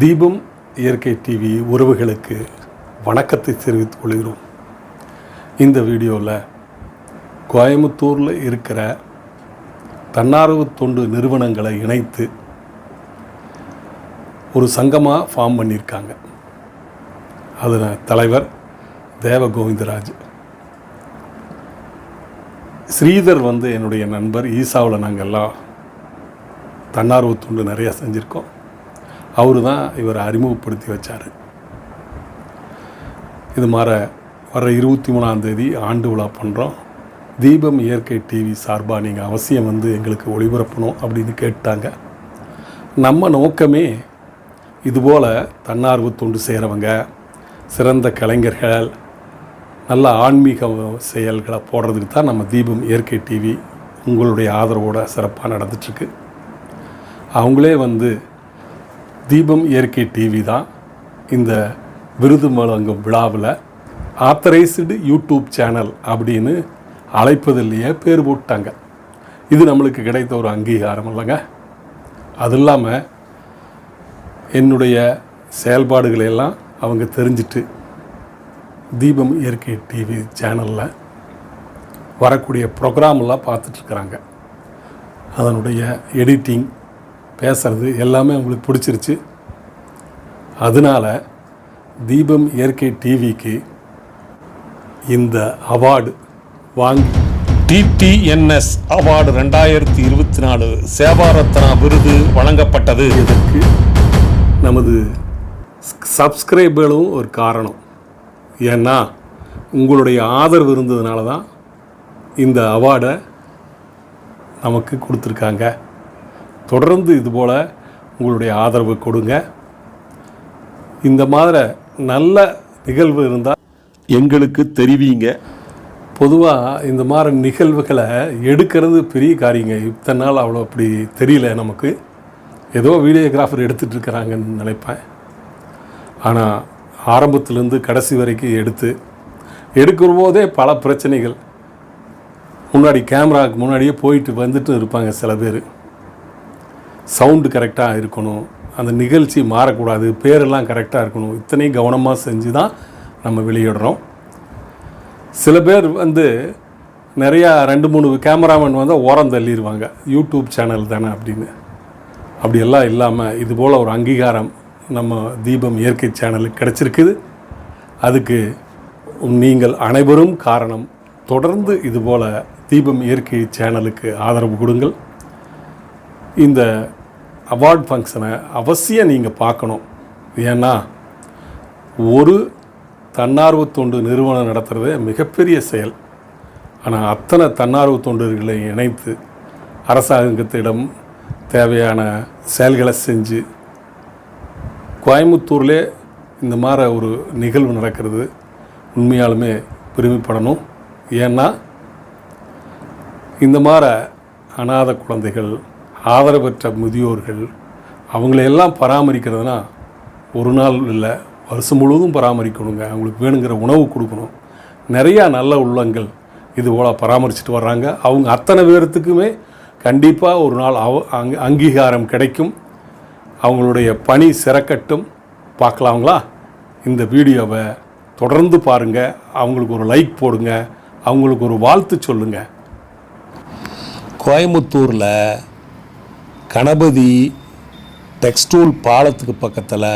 தீபம் இயற்கை டிவி உறவுகளுக்கு வணக்கத்தை தெரிவித்துக் கொள்கிறோம். இந்த வீடியோவில் கோயம்புத்தூரில் இருக்கிற தன்னார்வ தொண்டு நிறுவனங்களை இணைத்து ஒரு சங்கமாக ஃபார்ம் பண்ணியிருக்காங்க. அதில் தலைவர் தேவகோவிந்தராஜ். ஸ்ரீதர் என்னுடைய நண்பர். ஈசாவில் நாங்கள் எல்லாம் தன்னார்வ தொண்டு நிறையா செஞ்சுருக்கோம். அவரு தான் இவரை அறிமுகப்படுத்தி வச்சார். இது மாதிரி வர 23ஆம் ஆண்டு விழா பண்ணுறோம். தீபம் இயற்கை டிவி சார்பாக நீங்கள் அவசியம் எங்களுக்கு ஒளிபரப்பணும் அப்படின்னு கேட்டாங்க. நம்ம நோக்கமே இதுபோல் தன்னார்வ தொண்டு செய்கிறவங்க, சிறந்த கலைஞர்கள், நல்ல ஆன்மீக செயல்களை போடுறதுக்கு தான் நம்ம தீபம் இயற்கை டிவி உங்களுடைய ஆதரவோடு சிறப்பாக நடந்துட்டுருக்கு. அவங்களே தீபம் இயற்கை டிவி தான் இந்த விருது வழங்கும் விழாவில் ஆத்தரைஸ்டு யூடியூப் சேனல் அப்படின்னு அழைப்பதிலேயே பேர் போட்டாங்க. இது நம்மளுக்கு கிடைத்த ஒரு அங்கீகாரம் இல்லைங்க. அது இல்லாமல் என்னுடைய செயல்பாடுகளையெல்லாம் அவங்க தெரிஞ்சிட்டு தீபம் இயற்கை டிவி சேனலில் வரக்கூடிய ப்ரோக்ராமெல்லாம் பார்த்துட்ருக்குறாங்க. அதனுடைய எடிட்டிங், பேசுகிறது எல்லாமே அவங்களுக்கு பிடிச்சிருச்சு. அதனால் தீபம் இயற்கை டிவிக்கு இந்த அவார்டு வாங்கி TTNS அவார்டு 2024 சேவாரத்னா விருது வழங்கப்பட்டது. இதற்கு நமது சப்ஸ்கிரைபர்களும் ஒரு காரணம். ஏன்னா உங்களுடைய ஆதரவு இருந்ததுனால தான் இந்த அவார்டை நமக்கு கொடுத்துருக்காங்க. தொடர்ந்து இதுபோல் உங்களுடைய ஆதரவு கொடுங்க. இந்த மாதிரி நல்ல நிகழ்வு இருந்தால் எங்களுக்கு தெரிவிங்க. பொதுவாக இந்த மாதிரி நிகழ்வுகளை எடுக்கிறது பெரிய காரியங்க. இத்தனை நாள் அவ்வளோ அப்படி தெரியல நமக்கு. ஏதோ வீடியோகிராஃபர் எடுத்துகிட்டு இருக்கிறாங்கன்னு நினைப்பேன். ஆனால் ஆரம்பத்துலேருந்து கடைசி வரைக்கும் எடுக்கிற போதே பல பிரச்சனைகள். முன்னாடி கேமராவுக்கு முன்னாடியே போயிட்டு வந்துட்டு இருப்பாங்க சில பேர். சவுண்டு கரெக்டாக இருக்கணும், அந்த நிகழ்ச்சி மாறக்கூடாது, பேரெல்லாம் கரெக்டாக இருக்கணும். இத்தனையும் கவனமாக செஞ்சு தான் நம்ம வெளியிடுறோம். சில பேர் நிறையா 2-3 கேமராமேன் ஓரம் தள்ளிடுவாங்க, யூடியூப் சேனல் தானே அப்படின்னு. அப்படியெல்லாம் இல்லாமல் இதுபோல் ஒரு அங்கீகாரம் நம்ம தீபம் இயற்கை சேனலுக்கு கிடச்சிருக்குது. அதுக்கு நீங்கள் அனைவரும் காரணம். தொடர்ந்து இதுபோல் தீபம் இயற்கை சேனலுக்கு ஆதரவு கொடுங்கள். இந்த அவார்ட் ஃபங்க்ஷனை அவசியம் நீங்கள் பார்க்கணும். ஏன்னா ஒரு தன்னார்வ தொண்டு நிறுவனம் நடத்துகிறதே மிகப்பெரிய செயல். ஆனால் அத்தனை தன்னார்வ தொண்டர்களை இணைத்து அரசாங்கத்திடம் தேவையான செயல்களை செஞ்சு கோயம்புத்தூர்லே இந்த மாதிரி ஒரு நிகழ்வு நடக்கிறது உண்மையாலுமே பெருமைப்படணும். ஏன்னா இந்த மாதிரி அநாத குழந்தைகள், ஆதரவற்ற முதியோர்கள், அவங்களையெல்லாம் பராமரிக்கிறதுனா ஒரு நாள் இல்லை, வருஷம் முழுவதும் பராமரிக்கணுங்க. அவங்களுக்கு வேணுங்கிற உணவு கொடுக்கணும். நிறையா நல்ல உள்ளங்கள் இது போல் பராமரிச்சுட்டு வர்றாங்க. அவங்க அத்தனை பேர்த்துக்குமே கண்டிப்பாக ஒரு நாள் அங்கீகாரம் கிடைக்கும். அவங்களுடைய பணி சிறக்கட்டும். பார்க்கலாங்களா? இந்த வீடியோவை தொடர்ந்து பாருங்கள். அவங்களுக்கு ஒரு லைக் போடுங்க, அவங்களுக்கு ஒரு வாழ்த்து சொல்லுங்கள். கோயம்புத்தூரில் கணபதி டெக்ஸ்டைல் பாலத்துக்கு பக்கத்தில்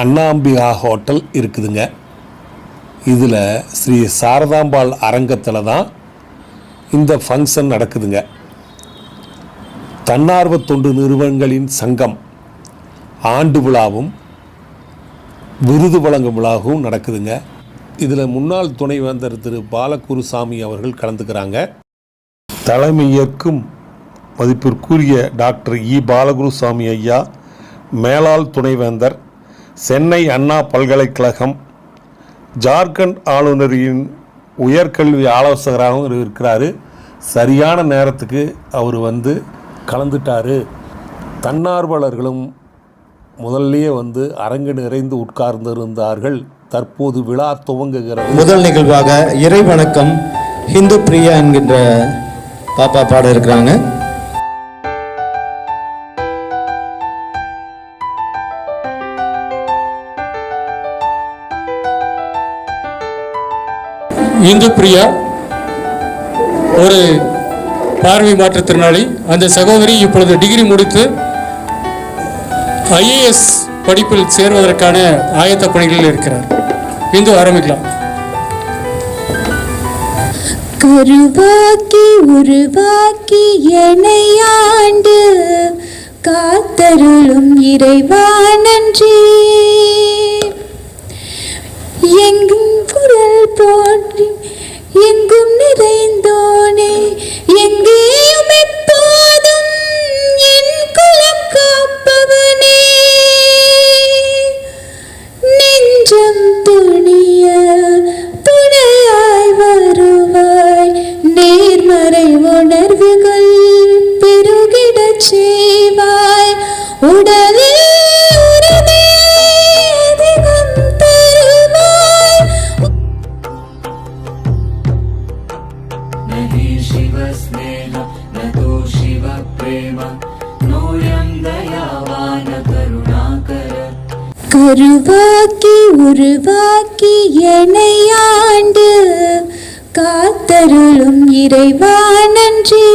அண்ணாம்பிகா ஹோட்டல் இருக்குதுங்க. இதில் ஸ்ரீ சாரதாம்பாள் அரங்கத்தில் தான் இந்த ஃபங்க்ஷன் நடக்குதுங்க. தன்னார்வ தொண்டு நிறுவனங்களின் சங்கம் ஆண்டு விழாவும் விருது வழங்கும் விழாவும் நடக்குதுங்க. இதில் முன்னாள் துணைவேந்தர் திரு பாலகுருசாமி அவர்கள் கலந்துக்கிறாங்க. தலைமையேற்கும் மதிப்பிற்குரிய டாக்டர் பாலகுருசாமி ஐயா, மேலாள் துணைவேந்தர், சென்னை அண்ணா பல்கலைக்கழகம், ஜார்க்கண்ட் ஆளுநரின் உயர்கல்வி ஆலோசகராகவும் இருக்கிறார். சரியான நேரத்துக்கு அவர் கலந்துட்டார். தன்னார்வலர்களும் முதல்லையே அரங்கு நிறைந்து உட்கார்ந்திருந்தார்கள். தற்போது விழா துவங்குகிறது. முதல் நிகழ்வாக இறை வணக்கம் ஹிந்து பிரியா என்கின்ற பாப்பா பாட இருக்கிறாங்க. இந்து பிரியா ஒரு பார்வை மாற்றுத்திறனாளி. அந்த சகோதரி இப்பொழுது டிகிரி முடித்து ஐஏஎஸ் படிப்பில் சேர்வதற்கான ஆயத்த பணிகளில் இருக்கிறார். இந்து ஆரம்பிக்கலாம். கருவாக்கி உருவாக்கி எனையாண்டு காத்தருளும் இறைவா நன்றி. எங்கும் குரல் போற்றி எங்கும் நிறைந்தோனே, எங்கேயும் எப்போதும் என் குலம் காப்பவனே. நெஞ்சம் துணிய துணையாய் வருவாய், நேர்மறை உணர்வுகள் பெருகிடச் செய்வாய். உடலில் உறுதி அதிகம் தருவாய். नहि शिव स्नेह न तो शिव प्रेम नोऽयं दयावान करुणाकर. கருவாக்கி உருவாக்கி எனையாண்டு காத்தருளும் இறைவா நன்றி.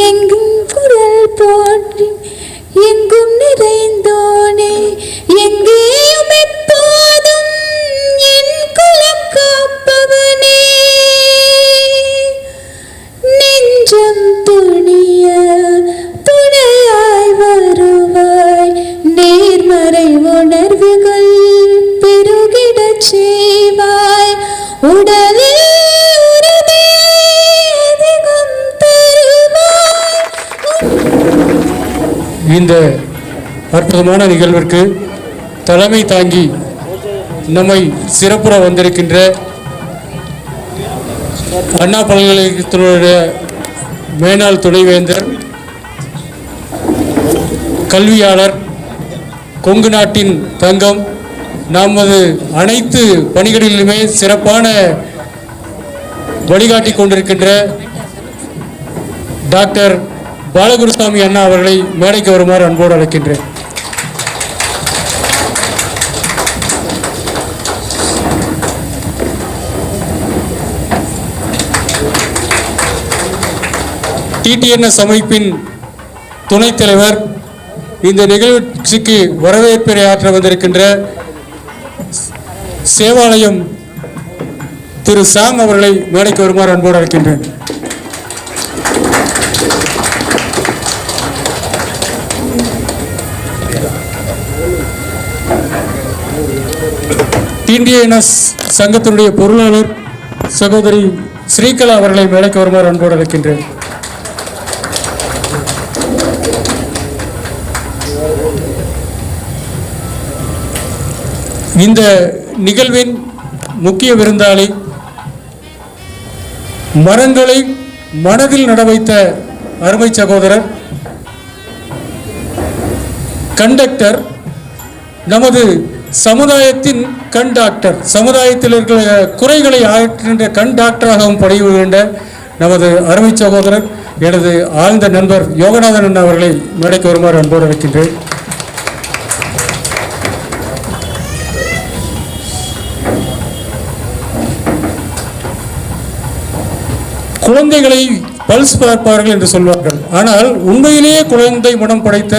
எங்கும் குரல் போற்றி எங்கும் நிறைந்தோனே, எங்கேயும் எப்போதும் என் குலம் காப்பவனே. நெஞ்சம் துணிய துணையாய் வருவாய், நேர்மறை உணர்வுகள் பெருகிடச் செய்வாய். உடலில் உறுதி அதிகம் தருவாய். இந்த அற்புதமான நிகழ்விற்கு தலைமை தாங்கி நம்மை சிறப்புற வந்திருக்கின்ற அண்ணா பல்கலைக்கழகத்தினுடைய மேனாள் துணைவேந்தர், கல்வியாளர், கொங்கு நாட்டின் தங்கம், நமது அனைத்து பணிகளிலுமே சிறப்பான வழிகாட்டி கொண்டிருக்கின்ற டாக்டர் பாலகுருசாமி அண்ணா அவர்களை மேடைக்கு வருமாறு அன்போடு அழைக்கின்றேன். டிடிஎன்எஸ் அமைப்பின் துணைத் தலைவர், இந்த நிகழ்ச்சிக்கு வரவேற்புரை ஆற்ற வந்திருக்கின்ற சேவாலயம் திரு சாம் அவர்களை மேடைக்கு வருமாறு அன்போடு அழைக்கின்றேன். டிடிஎன்எஸ் சங்கத்தினுடைய பொருளாளர் சகோதரி ஸ்ரீகலா அவர்களை மேடைக்கு வருமாறு அன்போடு அழைக்கின்றேன். இந்த நிகழ்வின் முக்கிய விருந்தாளி, மரங்களை மனதில் நட வைத்த அருமை சகோதரர், கண்டக்டர், நமது சமுதாயத்தின் கண்டாக்டர், சமுதாயத்தில் இருக்கிற குறைகளை ஆற்றுகின்ற கண்டாக்டராகவும் பணிபுரிகின்ற நமது அருமை சகோதரர், எனது ஆழ்ந்த நண்பர் யோகநாதன் அண்ணா அவர்களை மேடைக்கு வருமாறு அன்போடு அழைக்கின்றேன். குழந்தைகளை பல்ஸ் பார்ப்பார்கள் என்று சொல்வார்கள். ஆனால் உண்மையிலேயே குழந்தை மனம் படைத்த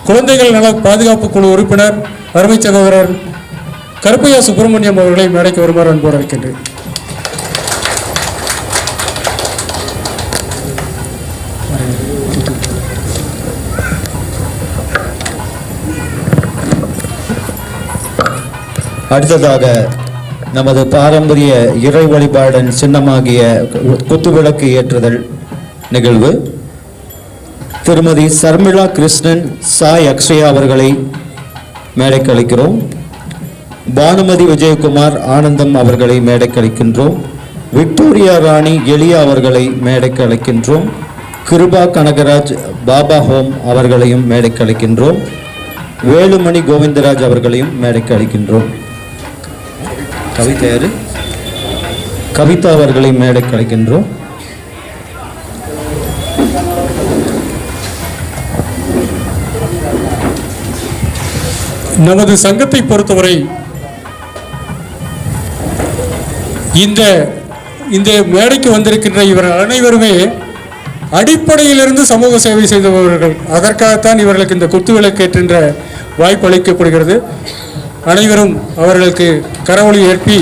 குழந்தைகள் நல பாதுகாப்பு குழு உறுப்பினர் அருமை சகோதரர் கருப்பையா சுப்பிரமணியம் அவர்களை மேடைக்கு வருமாறு அன்போடு அழைக்கின்றேன். அடுத்ததாக நமது பாரம்பரிய இறை வழிபாடன் சின்னமாகிய குத்துவிளக்கு ஏற்றுதல் நிகழ்வு திருமதி சர்மிளா கிருஷ்ணன் சாய் அக்ஷயா அவர்களை மேடைக்கு அழைக்கிறோம். பானுமதி விஜயகுமார் ஆனந்தம் அவர்களை மேடைக்கு அழைக்கின்றோம். விக்டோரியா ராணி எலியா அவர்களை மேடைக்கு அழைக்கின்றோம். கிருபா கனகராஜ் பாபா ஹோம் அவர்களையும் மேடைக்கு அழைக்கின்றோம். வேலுமணி கோவிந்தராஜ் அவர்களையும் மேடைக்கு அழைக்கின்றோம். கவிதா அவர்களை மேடைக்கு அழைக்கின்றோம். நமது சங்கத்தை பொறுத்தவரை இந்த மேடைக்கு வந்திருக்கின்ற இவர்கள் அனைவருமே அடிப்படையிலிருந்து சமூக சேவை செய்தவர்கள். அதற்காகத்தான் இவர்களுக்கு இந்த குத்துவிளக்கேற்கின்ற வாய்ப்பு அளிக்கப்படுகிறது. அனைவரும் அவர்களுக்கு கரவொலி ஏற்பி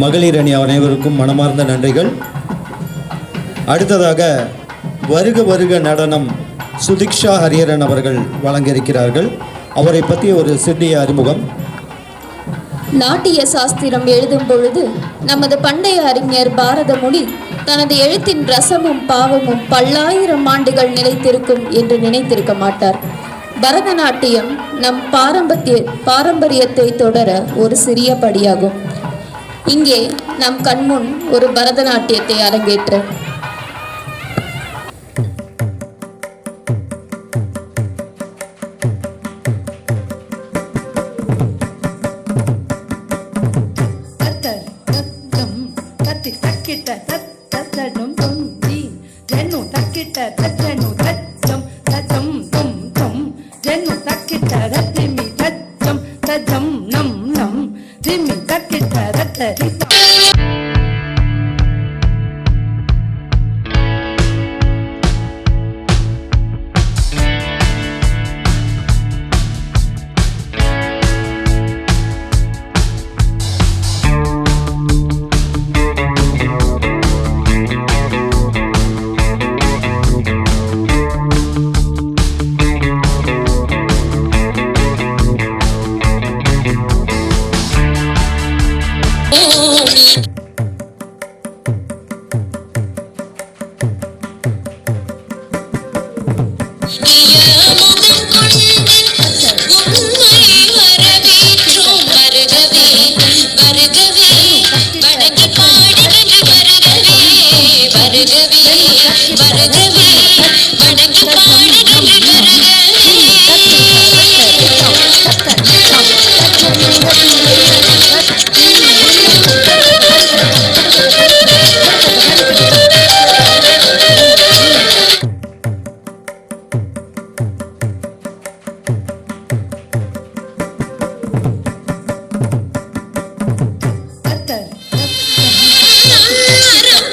மகளிர் அணி அனைவருக்கும் மனமார்ந்த நன்றிகள். அடுத்ததாக வருக வருக நடனம் சுதிக்ஷா ஹரியரன் அவர்கள் வழங்க இருக்கிறார்கள். அவரை பற்றிய ஒரு சிறிய அறிமுகம். நாட்டிய சாஸ்திரம் எழுதும் பொழுது நமது பண்டைய அறிஞர் பாரதமுனி தனது எழுத்தின் ரசமும் பாவமும் பல்லாயிரம் ஆண்டுகள் நிலைத்திருக்கும் என்று நினைத்திருக்க மாட்டார். பரதநாட்டியம் நம் பாரம்பரியத்தை தொடர ஒரு சிறிய படியாகும். இங்கே நம் கண்முன் ஒரு பரதநாட்டியத்தை அரங்கேற்ற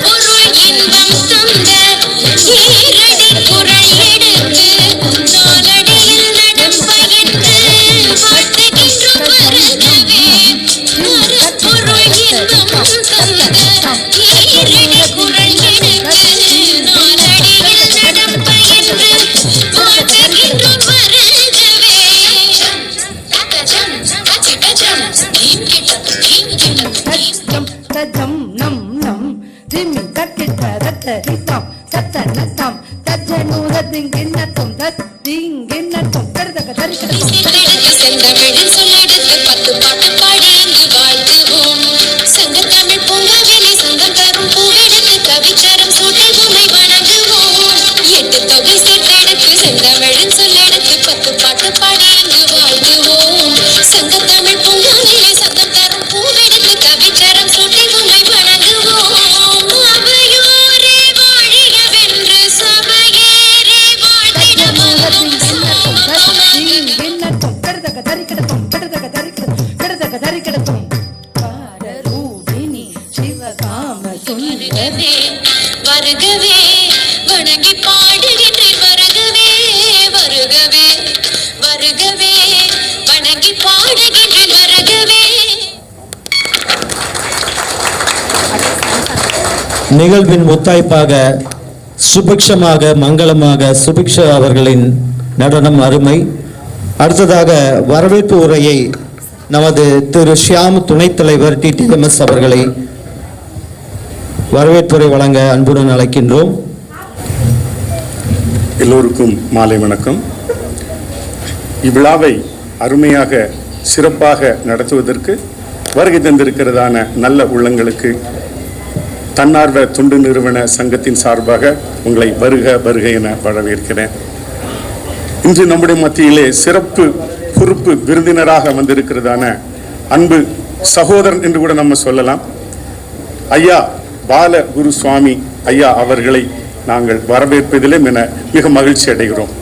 பொருள் இன்பம் தந்த ஈரடி புற வருகவே வருகவே வணங்கி பாடுகின்றேன் வருகவே வருகவே வருகவே வணங்கி பாடுகின்றேன் வருகவே. நிகழ்வின் முத்தாய்ப்பாக சுபிக்ஷமாக மங்களமாக சுபிக்ஷா அவர்களின் நடனம் அருமை. அடுத்ததாக வரவேற்பு உரையை நமது திரு ஷியாம் துணைத் தலைவர் TTMS அவர்களை வரவேற்புரை வழங்க அன்புடன் அழைக்கின்றோம். எல்லோருக்கும் மாலை வணக்கம். இவ்விழாவை அருமையாக சிறப்பாக நடத்துவதற்கு வருகை தந்திருக்கிறதான நல்ல உள்ளங்களுக்கு தன்னார்வ தொண்டு நிறுவன சங்கத்தின் சார்பாக உங்களை வருக வருக என வரவேற்கிறேன். இன்று நம்முடைய மத்தியிலே சிறப்பு பொறுப்பு விருந்தினராக வந்திருக்கிறதான அன்பு சகோதரன் என்று கூட நம்ம சொல்லலாம், ஐயா பால குரு சுவாமி ஐயா அவர்களை நாங்கள் வரவேற்பதிலே மிக மகிழ்ச்சி அடைகிறோம்.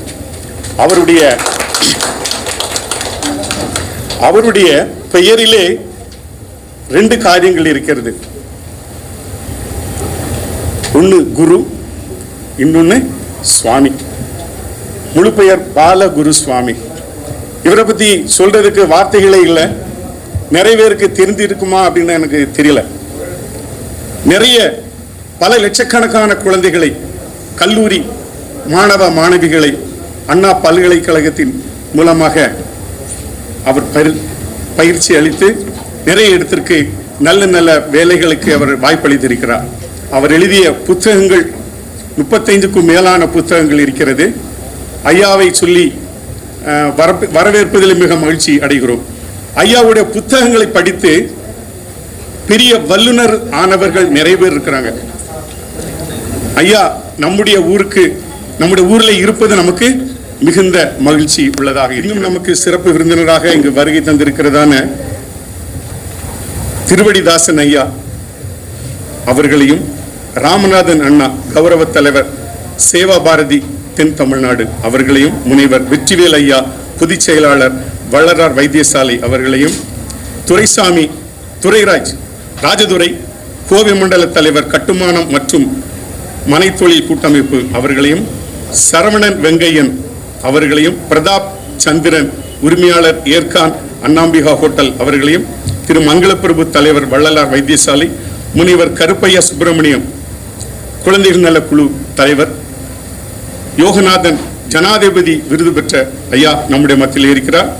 அவருடைய பெயரிலே 2 காரியங்கள் இருக்கிறது. ஒன்று குரு, இன்னொன்று சுவாமி. முழு பெயர் பால குரு சுவாமி. இவரை பற்றி சொல்றதுக்கு வார்த்தைகளே இல்லை. நிறைய பேருக்கு தெரிந்திருக்குமா அப்படின்னு எனக்கு தெரியல. நிறைய பல லட்சக்கணக்கான குழந்தைகளை, கல்லூரி மாணவ மாணவிகளை அண்ணா பல்கலைக்கழகத்தின் மூலமாக அவர் பயிற்சி அளித்து நிறைய இடத்திற்கு நல்ல நல்ல வேலைகளுக்கு அவர் வாய்ப்பளித்திருக்கிறார். அவர் எழுதிய புத்தகங்கள் 35க்கும் மேலான புத்தகங்கள் இருக்கிறது. ஐயாவை சொல்லி வரவேற்பதில் மிக மகிழ்ச்சி அடைகிறோம். ஐயாவுடைய புத்தகங்களை படித்து பெரிய வல்லுனர் ஆனவர்கள் நிறைய பேர் இருக்கிறாங்க. ஐயா நம்முடைய ஊரில் இருப்பது நமக்கு மிகுந்த மகிழ்ச்சி உள்ளதாக. இன்னும் நமக்கு சிறப்பு விருந்தினராக இங்கு வருகை தந்திருக்கிறதான திருவடிதாசன் ஐயா அவர்களையும், ராமநாதன் அண்ணா கௌரவ தலைவர் சேவா பாரதி தென் தமிழ்நாடு அவர்களையும், முனைவர் வெற்றிவேல் ஐயா பொதுச் செயலாளர் வள்ளலார் வைத்தியசாலை அவர்களையும், துரைசாமி துரைராஜ் ராஜதுரை கோவை மண்டல தலைவர் கட்டுமானம் மற்றும் மனைத்தொழில் கூட்டமைப்பு அவர்களையும், சரவணன் வெங்கையன் அவர்களையும், பிரதாப் சந்திரன் உரிமையாளர் ஏர்கான் அண்ணாம்பிகா ஹோட்டல் அவர்களையும், திரு மங்களப்பிரபு தலைவர் வள்ளலார் வைத்தியசாலை, முனைவர் கருப்பையா சுப்பிரமணியம் குழந்தைகள் நல குழு தலைவர், யோகநாதன் ஜனாதிபதி விருது பெற்ற ஐயா நம்முடைய மத்தியில் இருக்கிறார்,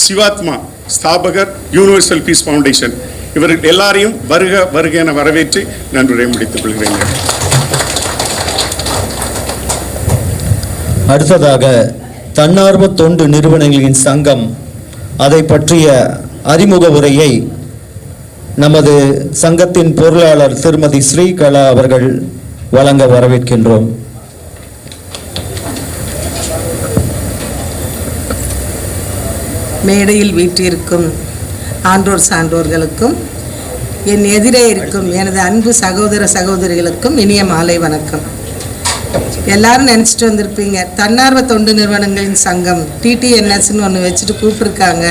சிவாத்மா ஸ்தாபகர் யூனிவர்சல் பீஸ் ஃபவுண்டேஷன், இவர்கள் எல்லாரையும் வருக வருக என வரவேற்று நன்றியை முடித்துக் கொள்கிறேன். அடுத்ததாக தன்னார்வ தொண்டு நிறுவனங்களின் சங்கம் அதை பற்றிய அறிமுக உரையை நமது சங்கத்தின் பொருளாளர் திருமதி ஸ்ரீகலா அவர்கள் வழங்க வரவேற்கின்றோம். மேடையில் வீற்றிருக்கும் ஆன்றோர் சான்றோர்களுக்கும் என் எதிரே இருக்கும் எனது அன்பு சகோதர சகோதரிகளுக்கும் இனிய மாலை வணக்கம். எல்லாரும் நினச்சிட்டு வந்திருப்பீங்க, தன்னார்வ தொண்டு நிறுவனங்களின் சங்கம் TTNSன்னு ஒன்று வச்சுட்டு கூப்பிட்ருக்காங்க,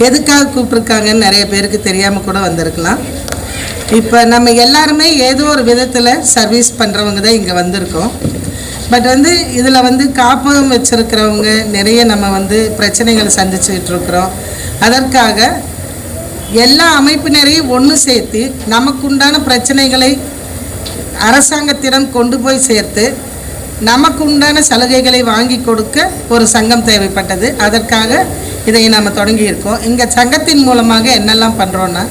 எதுக்காக கூப்பிட்ருக்காங்கன்னு நிறைய பேருக்கு தெரியாமல் கூட வந்திருக்கலாம். இப்போ நம்ம எல்லாருமே ஏதோ ஒரு விதத்தில் சர்வீஸ் பண்ணுறவங்க தான் இங்கே வந்திருக்கோம். பட் இதில் காப்பகம் வச்சுருக்கிறவங்க நிறைய நம்ம பிரச்சனைகளை சந்திச்சுக்கிட்டு இருக்கிறோம். அதற்காக எல்லா அமைப்பினரையும் ஒன்று சேர்த்து நமக்குண்டான பிரச்சனைகளை அரசாங்கத்திடம் கொண்டு போய் சேர்த்து நமக்கு உண்டான சலுகைகளை வாங்கி கொடுக்க ஒரு சங்கம் தேவைப்பட்டது. அதற்காக இதை நம்ம தொடங்கியிருக்கோம். இங்கே சங்கத்தின் மூலமாக என்னெல்லாம் பண்ணுறோன்னா,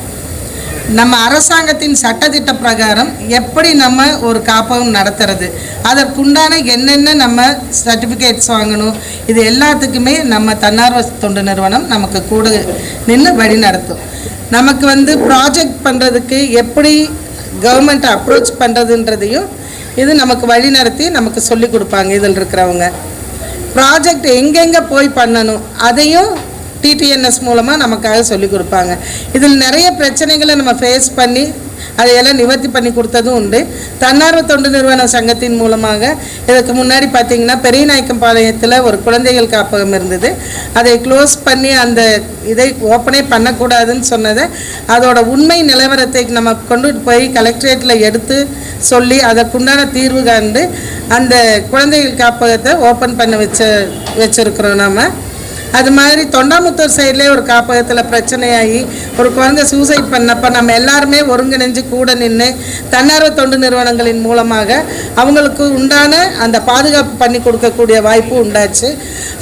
நம்ம அரசாங்கத்தின் சட்டத்திட்ட பிரகாரம் எப்படி நம்ம ஒரு காப்பகம் நடத்துறது, அதற்குண்டான என்னென்ன நம்ம சர்டிஃபிகேட்ஸ் வாங்கணும், இது எல்லாத்துக்குமே நம்ம தன்னார்வ தொண்டு நிறுவனம் நமக்கு கூட நின்று வழி நடத்தும். நமக்கு ப்ராஜெக்ட் பண்ணுறதுக்கு எப்படி கவர்மெண்ட்டை அப்ரோச் பண்ணுறதுன்றதையும் இது நமக்கு வழி நடத்தி நமக்கு சொல்லி கொடுப்பாங்க. இதில் இருக்கிறவங்க ப்ராஜெக்ட் எங்கெங்கே போய் பண்ணணும் அதையும் TTNS மூலமாக நமக்காக சொல்லி கொடுப்பாங்க. இதில் நிறைய பிரச்சனைகளை நம்ம ஃபேஸ் பண்ணி அதையெல்லாம் நிவர்த்தி பண்ணி கொடுத்ததும் உண்டு. தன்னார்வ தொண்டு நிறுவன சங்கத்தின் மூலமாக இதுக்கு முன்னாடி பார்த்திங்கன்னா பெரியநாயக்கம்பாளையத்தில் ஒரு குழந்தைகள் காப்பகம் இருந்தது. அதை க்ளோஸ் பண்ணி அந்த இதை ஓப்பனே பண்ணக்கூடாதுன்னு சொன்னதை அதோட உண்மை நிலவரத்தை நம்ம கொண்டு போய் கலெக்டரேட்டில் எடுத்து சொல்லி அதற்குண்டான தீர்வு காண்டு அந்த குழந்தைகள் காப்பகத்தை ஓப்பன் பண்ண வச்சுருக்கிறோம் நம்ம. அது மாதிரி தொண்டாமுத்தூர் சைட்லேயே ஒரு காப்பகத்தில் பிரச்சனையாகி ஒரு குழந்தை சூசைட் பண்ணப்போ நம்ம எல்லாருமே ஒருங்கிணைஞ்சு கூட நின்று தன்னார்வ தொண்டு நிறுவனங்களின் மூலமாக அவங்களுக்கு உண்டான அந்த பாதுகாப்பு பண்ணி கொடுக்கக்கூடிய வாய்ப்பு உண்டாச்சு.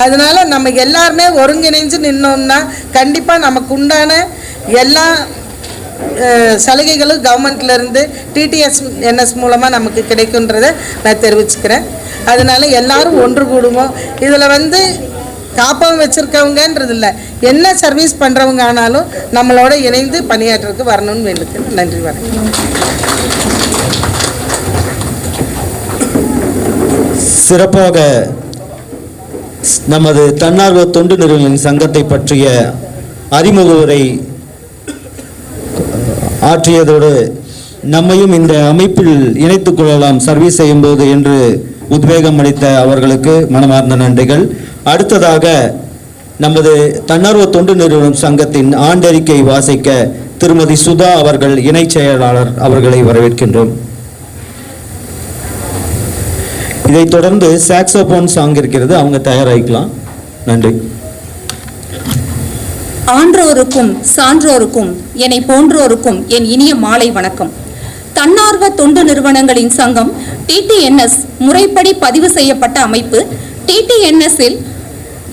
அதனால் நம்ம எல்லாருமே ஒருங்கிணைஞ்சு நின்னோம்னா கண்டிப்பாக நமக்கு உண்டான எல்லா சலுகைகளும் கவர்மெண்ட்லேருந்து TTNS மூலமாக நமக்கு கிடைக்குன்றதை நான் தெரிவிச்சுக்கிறேன். அதனால் எல்லாரும் ஒன்று கூடுவோம். இதில் காப்பகம் வச்சுருக்கவங்கன்றது இல்லை, என்ன சர்வீஸ் பண்ணுறவங்க ஆனாலும் நம்மளோட இணைந்து பணியாற்றுறதுக்கு வரணும்னு வேண்டுக்கிறேன். நன்றி, வணக்கம். சிறப்பாக நமது தன்னார்வ தொண்டு நிறுவனங்களின் சங்கத்தை பற்றிய அறிமுக உரை ஆற்றியதோடு நம்மையும் இந்த அமைப்பில் இணைத்துக் கொள்ளலாம் சர்வீஸ் செய்யும்போது என்று உத்வேகம் அளித்த அவர்களுக்கு மனமார்ந்த நன்றிகள். அடுத்ததாக நமது தன்னார்வ தொண்டு நிறுவனம் சங்கத்தின் ஆண்டறிக்கை வாசிக்க திருமதி சுதா அவர்கள் இணைச் செயலாளர் அவர்களை வரவேற்கின்றோம். இதைத் தொடர்ந்து சாக்ஸோபோன் சாங் இருக்கிறது, அவங்க தயாராகிக்கலாம். நன்றி. ஆன்றோருக்கும் சான்றோருக்கும் என்னை போன்றோருக்கும் என் இனிய மாலை வணக்கம். தன்னார்வ தொண்டு நிறுவனங்களின் சங்கம் TTNS முறைப்படி பதிவு செய்யப்பட்ட அமைப்பு. TTNS-இல்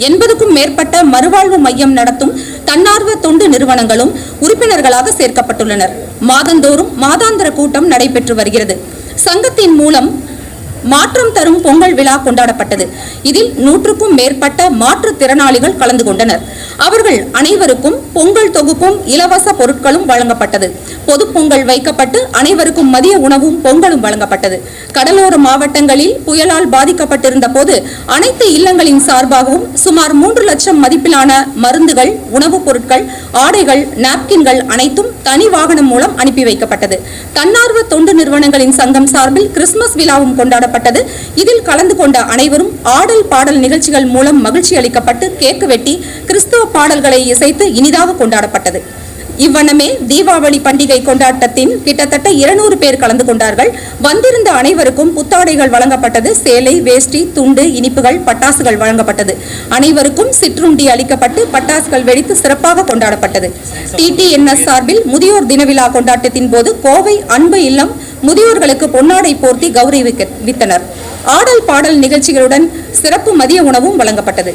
80க்கும் மேற்பட்ட மறுவாழ்வு மையம் நடத்தும் தன்னார்வ தொண்டு நிறுவனங்களும் உறுப்பினர்களாக சேர்க்கப்பட்டுள்ளனர். மாதந்தோறும் மாதாந்திர கூட்டம் நடைபெற்று வருகிறது. சங்கத்தின் மூலம் மாற்றம் தரும் பொங்கல் விழா கொண்டாடப்பட்டது. இதில் 100க்கும் மேற்பட்ட மாற்றுத்திறனாளிகள் கலந்து கொண்டனர். அவர்கள் அனைவருக்கும் பொங்கல் தொகுப்பும் இலவச பொருட்களும் வழங்கப்பட்டது. பொது பொங்கல் வைக்கப்பட்டு அனைவருக்கும் மதிய உணவும் பொங்கலும் வழங்கப்பட்டது. கடலோர மாவட்டங்களில் புயலால் பாதிக்கப்பட்டிருந்த போது அனைத்து இல்லங்களின் சார்பாகவும் சுமார் 3 லட்சம் மதிப்பிலான மருந்துகள், உணவுப் பொருட்கள், ஆடைகள், நாப்கின்கள் அனைத்தும் தனி வாகனம் மூலம் அனுப்பி வைக்கப்பட்டது. தன்னார்வ தொண்டு நிறுவனங்களின் சங்கம் சார்பில் கிறிஸ்துமஸ் விழாவும் கொண்டாடப்பட்டது. இதில் கலந்து கொண்ட அனைவரும் ஆடல் பாடல் நிகழ்ச்சிகள் மூலம் மகிழ்ச்சி அளிக்கப்பட்டு கேக்கு வெட்டி கிறிஸ்துவ பாடல்களை இசைத்து இனிதாக கொண்டாடப்பட்டது. இவ்வண்ணமே தீபாவளி பண்டிகை கொண்டாட்டத்தின் கிட்டத்தட்ட 200 பேர் கலந்து கொண்டார்கள். வந்திருந்த அனைவருக்கும் புத்தாடைகள் வழங்கப்பட்டது. சேலை, வேஷ்டி, துண்டு, இனிப்புகள், பட்டாசுகள் வழங்கப்பட்டது. அனைவருக்கும் சிற்றுண்டி அளிக்கப்பட்டு பட்டாசுகள் வெடித்து சிறப்பாக கொண்டாடப்பட்டது. TTNS சார்பில் முதியோர் தின விழா கொண்டாட்டத்தின் போது கோவை அன்பு இல்லம் முதியோர்களுக்கு பொன்னாடை போர்த்தி கௌரவித்தனர். ஆடல் பாடல் நிகழ்ச்சிகளுடன் சிறப்பு மதிய உணவும் வழங்கப்பட்டது.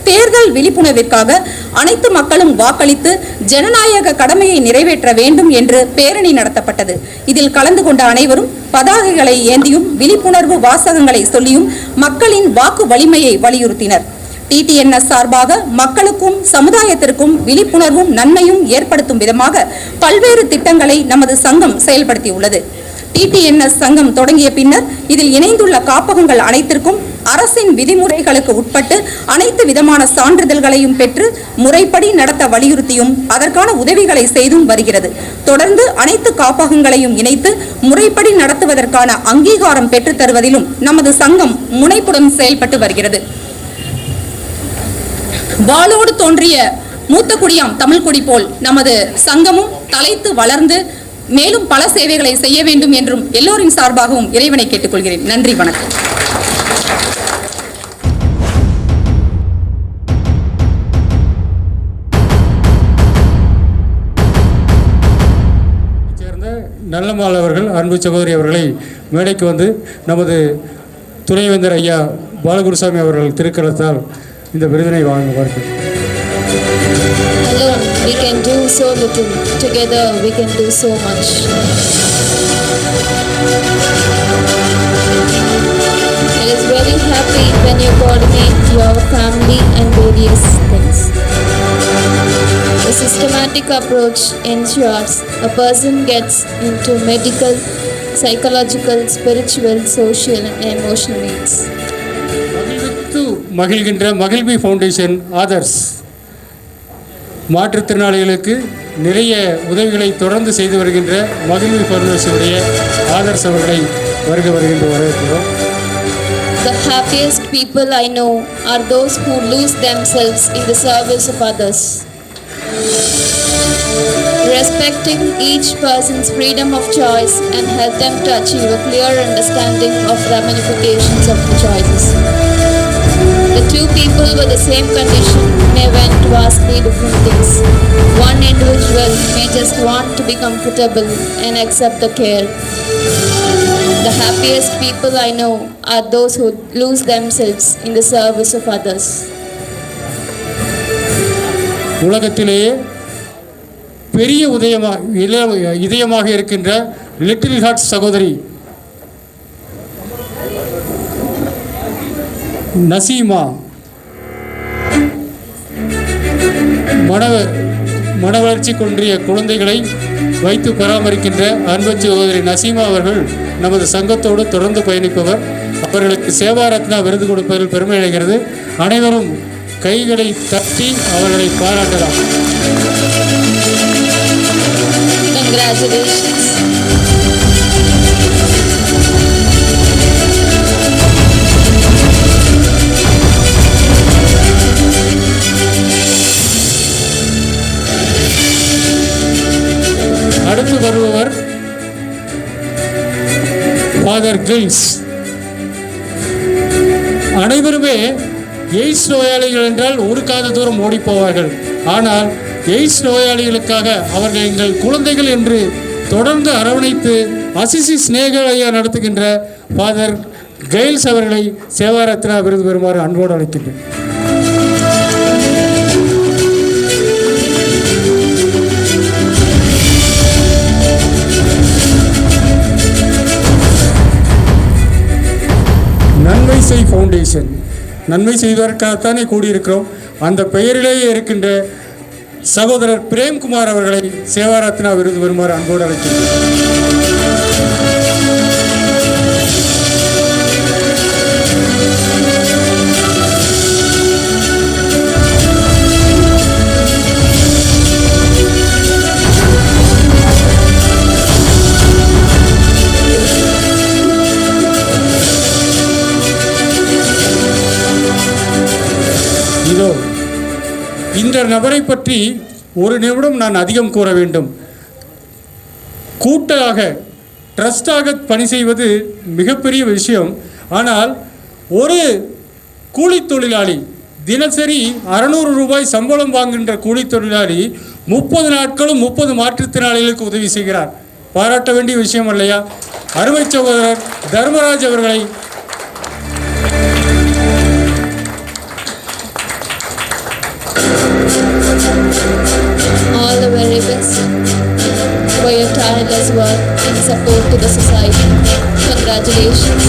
தேர்தல் விழிப்புணர்விற்காக அனைத்து மக்களும் வாக்களித்து ஜனநாயக கடமையை நிறைவேற்ற வேண்டும் என்று பேரணி நடத்தப்பட்டது. இதில் கலந்து கொண்ட அனைவரும் பதாகைகளை ஏந்தியும் விழிப்புணர்வு வாசகங்களை சொல்லியும் மக்களின் வாக்கு வலிமையை வலியுறுத்தினர். TTNS சார்பாக மக்களுக்கும் சமுதாயத்திற்கும் விழிப்புணர்வும் நன்மையும் ஏற்படுத்தும் விதமாக பல்வேறு திட்டங்களை நமது சங்கம் செயல்படுத்தியுள்ளது. TTNS சங்கம் தொடங்கிய பின்னர் இதில் இணைந்துள்ள காப்பகங்கள் அனைத்திற்கும் அரசின் விதிமுறைகளுக்கு உட்பட்டு அனைத்து விதமான சான்றிதழ்களையும் பெற்று முறைப்படி நடத்த வலியுறுத்தியும் அதற்கான உதவிகளை செய்தும் வருகிறது. தொடர்ந்து அனைத்து காப்பகங்களையும் இணைத்து முறைப்படி நடத்துவதற்கான அங்கீகாரம் பெற்றுத் தருவதிலும் நமது சங்கம் முனைப்புடன் செயல்பட்டு வருகிறது. வாளோடு தோன்றிய மூத்த குடியாம் தமிழ் குடி போல் நமது சங்கமும் தலைத்து வளர்ந்து மேலும் பல சேவைகளை செய்ய வேண்டும் என்றும் எல்லோரின் சார்பாகவும் இறைவனை கேட்டுக்கொள்கிறேன். நன்றி, வணக்கம். சேர்ந்த நல்லம்மாள் அவர்கள், அன்பு சகோதரி அவர்களை மேடைக்கு வந்து நமது துணைவேந்தர் ஐயா பாலகுருசாமி அவர்கள் திருக்கரத்தால் இந்த விருதினை வழங்குவார்கள். Alone we can do so little, together we can do so much. It is very happy when you coordinate your family and various things. A systematic approach ensures a person gets into medical, psychological, spiritual, social and emotional needs. மகிழ்கின்ற மகிழ்வி foundation ஆதர்ஸ் மாற்றுத்திறனாளிகளுக்கு நிறைய உதவிகளை தொடர்ந்து செய்து வருகின்ற மகிழ்வு பரமேஸ்வருடைய ஆதர்ஸ் அவர்களை வருகின்ற வரவேற்கிறோம். The happiest people I know are those who lose themselves in the service of others. Respecting each person's freedom of choice and help them to achieve a clear understanding of ramifications of the choices. The two people with the same condition may want vastly different things. One individual may just want to be comfortable and accept the care. The happiest people I know are those who lose themselves in the service of others. உலகத்திலேயே பெரிய இதயமாக இருக்கின்ற little heart சகோதரி நசீமா மனவளர்ச்சி கொன்றிய குழந்தைகளை வைத்து பராமரிக்கின்ற அன்பு சகோதரி நசீமா அவர்கள் நமது சங்கத்தோடு தொடர்ந்து பயணிப்பவர். அவர்களுக்கு சேவா ரத்னா விருது கொடுப்பதில் பெருமை அடைகிறது. அனைவரும் கைகளை தட்டி அவர்களை பாராட்டலாம். Congratulations. அடுத்து வருபவர் ஃபாதர் கில்ஸ். அனைவருமே எய்ட்ஸ் நோயாளிகள் என்றால் ஒரு காத தூரம் ஓடி போவார்கள். ஆனால் எய்ட்ஸ் நோயாளிகளுக்காக அவர்கள் எங்கள் குழந்தைகள் என்று தொடர்ந்து அரவணைத்து அசிசி ஸ்நேகலையா நடத்துகின்ற ஃபாதர் கெயில்ஸ் அவர்களை சேவா ரத்னா விருது பெறுமாறு அன்போடு அழைக்கின்றேன். நன்மை செய் ஃபவுண்டேஷன், நன்மை செய்வதற்காகத்தானே கூடியிருக்கிறோம். அந்த பெயரிலேயே இருக்கின்ற சகோதரர் பிரேம்குமார் அவர்களை சேவா ரத்னா விருது பெறுமாறு அன்போடு அழைக்கின்றேன். இதோ இந்த நபரை பற்றி ஒரு நிமிடம் நான் அதிகம் கூற வேண்டும். கூட்டாக ட்ரஸ்டாக பணி செய்வது மிகப்பெரிய விஷயம். ஆனால் ஒரு கூலி தொழிலாளி தினசரி 600 ரூபாய் சம்பளம் வாங்குகின்ற கூலி தொழிலாளி 30 நாட்களும் 30 மாற்றுத்திறனாளிகளுக்கு உதவி செய்கிறார். பாராட்ட வேண்டிய விஷயம் இல்லையா? அருமை சகோதரர் தர்மராஜ் அவர்களை All the very best for your tireless work in support to the society. Congratulations.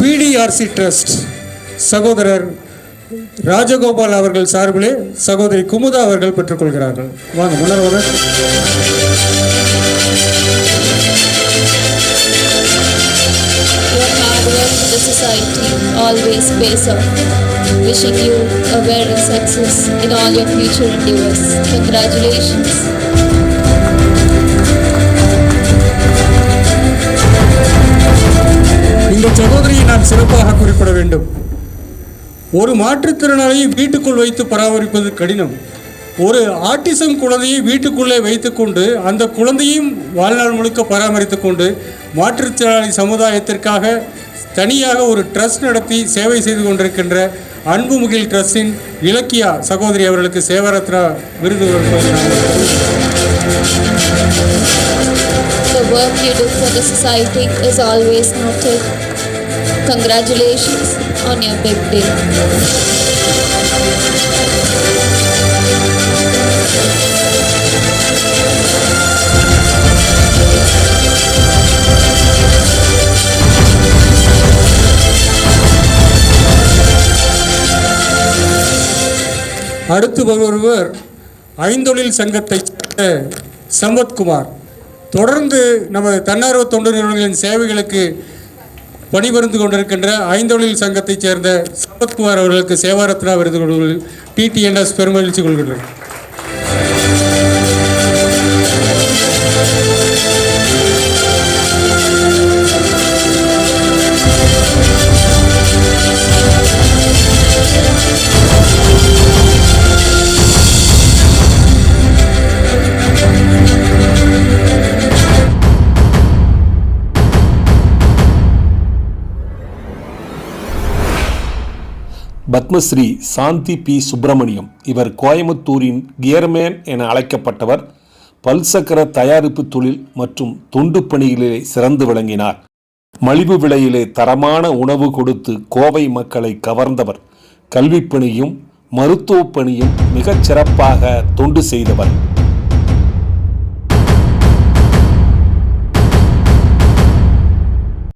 PDRC trust சகோதரர் ராஜகோபால் அவர்கள் சார்பிலே சகோதரி குமுதா அவர்கள் பெற்றுக்கொள்கிறார்கள். வாங்க முன்னர் வாங்க. Your hard work to the society always pays off. Wishing you a very success in all your future endeavors. Congratulations. இந்த சகோதரியை நான் சிறப்பாக குறிப்பிட வேண்டும். ஒரு மாற்றுத்திறனாளியை வீட்டுக்குள் வைத்து பராமரிப்பது கடினம். ஒரு ஆட்டிசம் குழந்தையை வீட்டுக்குள்ளே வைத்துக்கொண்டு அந்த குழந்தையும் வாழ்நாள் முழுக்க பராமரித்து கொண்டு மாற்றுத்திறனாளி சமுதாயத்திற்காக தனியாக ஒரு ட்ரஸ்ட் நடத்தி சேவை செய்து கொண்டிருக்கின்ற அன்புமுகில் ட்ரஸ்டின் இலக்கியா சகோதரி அவர்களுக்கு சேவரத்னா விருது. The work you do for the society is always noted. Congratulations on your big day. அடுத்து வருவர் ஐந்தொழில் சங்கத்தை சம்பத்குமார். தொடர்ந்து நமது தன்னார்வ தொண்டு நிறுவனங்களின் சேவைகளுக்கு பணிபுரிந்து கொண்டிருக்கின்ற ஐந்தொழில் சங்கத்தைச் சேர்ந்த சம்பத்குமார் அவர்களுக்கு சேவாரத்னா விருது கொடுப்பதில் டிடிஎன்எஸ் பெருமகிழ்ச்சி கொள்கின்றனர். பத்மஸ்ரீ சாந்தி பி சுப்பிரமணியம். இவர் கோயமுத்தூரின் கியர்மேன் என அழைக்கப்பட்டவர். பல்சக்கர தயாரிப்பு தொழில் மற்றும் தொண்டு பணிகளிலே சிறந்து விளங்கினார். மலிவு விலையிலே தரமான உணவு கொடுத்து கோவை மக்களை கவர்ந்தவர். கல்விப் பணியும் மருத்துவப் பணியும் மிகச் சிறப்பாக தொண்டு செய்தவர்.